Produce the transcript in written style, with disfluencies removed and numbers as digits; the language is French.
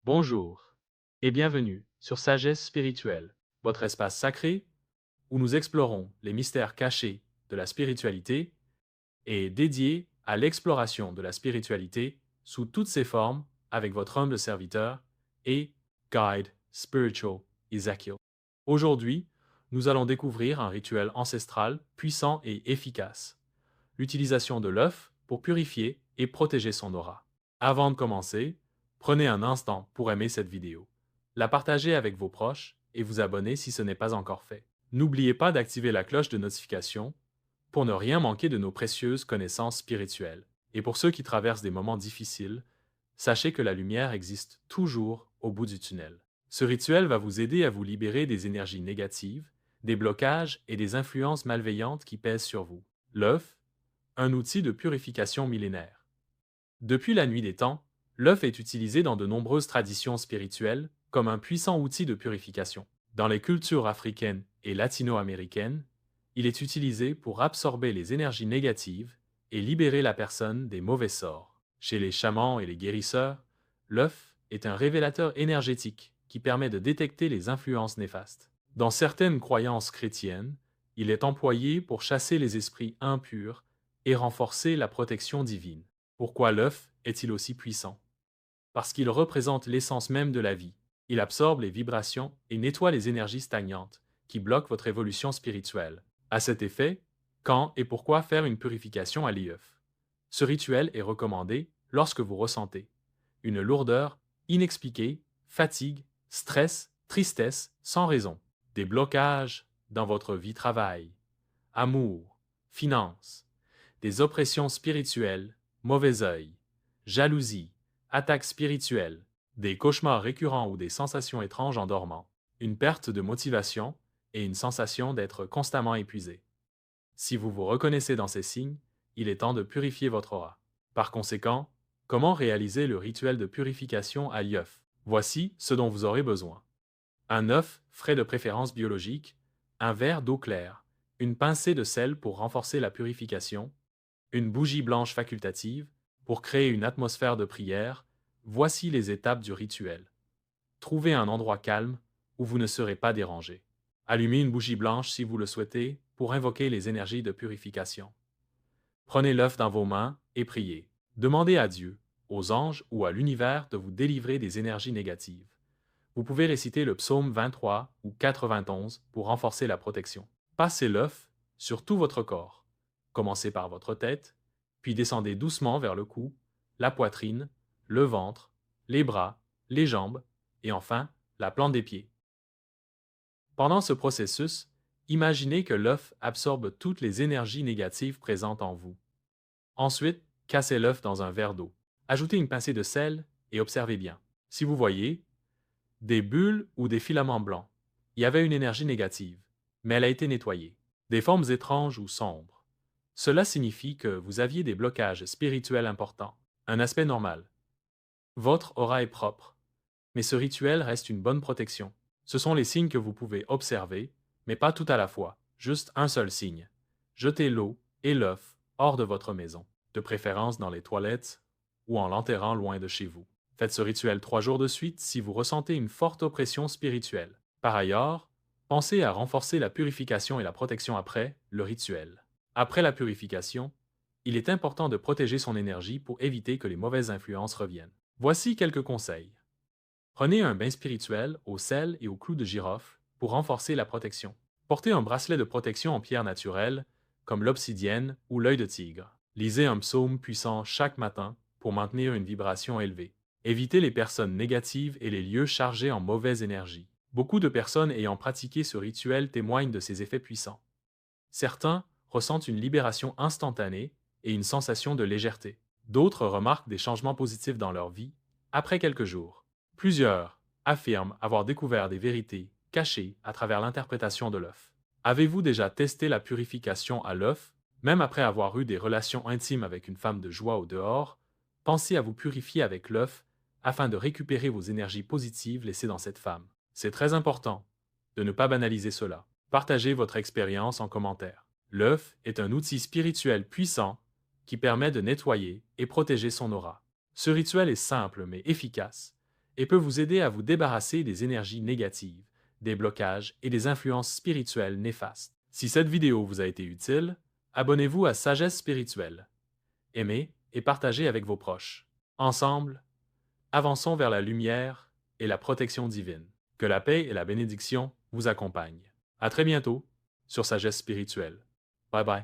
Bonjour et bienvenue sur Sagesse spirituelle, votre espace sacré où nous explorons les mystères cachés de la spiritualité et dédié à l'exploration de la spiritualité sous toutes ses formes avec votre humble serviteur et guide spiritual Ezekiel. Aujourd'hui, nous allons découvrir un rituel ancestral puissant et efficace, l'utilisation de l'œuf pour purifier et protéger son aura. Avant de commencer, prenez un instant pour aimer cette vidéo, la partager avec vos proches et vous abonner si ce n'est pas encore fait. N'oubliez pas d'activer la cloche de notification pour ne rien manquer de nos précieuses connaissances spirituelles. Et pour ceux qui traversent des moments difficiles, sachez que la lumière existe toujours au bout du tunnel. Ce rituel va vous aider à vous libérer des énergies négatives, des blocages et des influences malveillantes qui pèsent sur vous. L'œuf, un outil de purification millénaire. Depuis la nuit des temps, l'œuf est utilisé dans de nombreuses traditions spirituelles comme un puissant outil de purification. Dans les cultures africaines et latino-américaines, il est utilisé pour absorber les énergies négatives et libérer la personne des mauvais sorts. Chez les chamans et les guérisseurs, l'œuf est un révélateur énergétique qui permet de détecter les influences néfastes. Dans certaines croyances chrétiennes, il est employé pour chasser les esprits impurs et renforcer la protection divine. Pourquoi l'œuf est-il aussi puissant? Parce qu'il représente l'essence même de la vie. Il absorbe les vibrations et nettoie les énergies stagnantes qui bloquent votre évolution spirituelle. À cet effet, quand et pourquoi faire une purification à l'œuf? Ce rituel est recommandé lorsque vous ressentez une lourdeur inexpliquée, fatigue, stress, tristesse sans raison, des blocages dans votre vie-travail, amour, finances, des oppressions spirituelles, mauvais œil, jalousie, attaques spirituelles, des cauchemars récurrents ou des sensations étranges en dormant, une perte de motivation et une sensation d'être constamment épuisé. Si vous vous reconnaissez dans ces signes, il est temps de purifier votre aura. Par conséquent, comment réaliser le rituel de purification à l'œuf? Voici ce dont vous aurez besoin. Un œuf, frais de préférence biologique, un verre d'eau claire, une pincée de sel pour renforcer la purification, une bougie blanche facultative pour créer une atmosphère de prière. Voici les étapes du rituel. Trouvez un endroit calme où vous ne serez pas dérangé. Allumez une bougie blanche si vous le souhaitez pour invoquer les énergies de purification. Prenez l'œuf dans vos mains et priez. Demandez à Dieu, aux anges ou à l'univers de vous délivrer des énergies négatives. Vous pouvez réciter le psaume 23 ou 91 pour renforcer la protection. Passez l'œuf sur tout votre corps. Commencez par votre tête, puis descendez doucement vers le cou, la poitrine, le ventre, les bras, les jambes et enfin la plante des pieds. Pendant ce processus, imaginez que l'œuf absorbe toutes les énergies négatives présentes en vous. Ensuite, cassez l'œuf dans un verre d'eau. Ajoutez une pincée de sel et observez bien. Si vous voyez des bulles ou des filaments blancs, il y avait une énergie négative, mais elle a été nettoyée. Des formes étranges ou sombres. Cela signifie que vous aviez des blocages spirituels importants, un aspect normal. Votre aura est propre, mais ce rituel reste une bonne protection. Ce sont les signes que vous pouvez observer, mais pas tout à la fois, juste un seul signe. Jetez l'eau et l'œuf hors de votre maison, de préférence dans les toilettes ou en l'enterrant loin de chez vous. Faites ce rituel 3 jours de suite si vous ressentez une forte oppression spirituelle. Par ailleurs, pensez à renforcer la purification et la protection après le rituel. Après la purification, il est important de protéger son énergie pour éviter que les mauvaises influences reviennent. Voici quelques conseils. Prenez un bain spirituel au sel et au clou de girofle pour renforcer la protection. Portez un bracelet de protection en pierre naturelle, comme l'obsidienne ou l'œil de tigre. Lisez un psaume puissant chaque matin pour maintenir une vibration élevée. Évitez les personnes négatives et les lieux chargés en mauvaise énergie. Beaucoup de personnes ayant pratiqué ce rituel témoignent de ses effets puissants. Certains ressentent une libération instantanée et une sensation de légèreté. D'autres remarquent des changements positifs dans leur vie après quelques jours. Plusieurs affirment avoir découvert des vérités cachées à travers l'interprétation de l'œuf. Avez-vous déjà testé la purification à l'œuf? Même après avoir eu des relations intimes avec une femme de joie au dehors, pensez à vous purifier avec l'œuf afin de récupérer vos énergies positives laissées dans cette femme. C'est très important de ne pas banaliser cela. Partagez votre expérience en commentaire. L'œuf est un outil spirituel puissant qui permet de nettoyer et protéger son aura. Ce rituel est simple mais efficace, et peut vous aider à vous débarrasser des énergies négatives, des blocages et des influences spirituelles néfastes. Si cette vidéo vous a été utile, abonnez-vous à Sagesse Spirituelle. Aimez et partagez avec vos proches. Ensemble, avançons vers la lumière et la protection divine. Que la paix et la bénédiction vous accompagnent. À très bientôt sur Sagesse Spirituelle. Bye bye.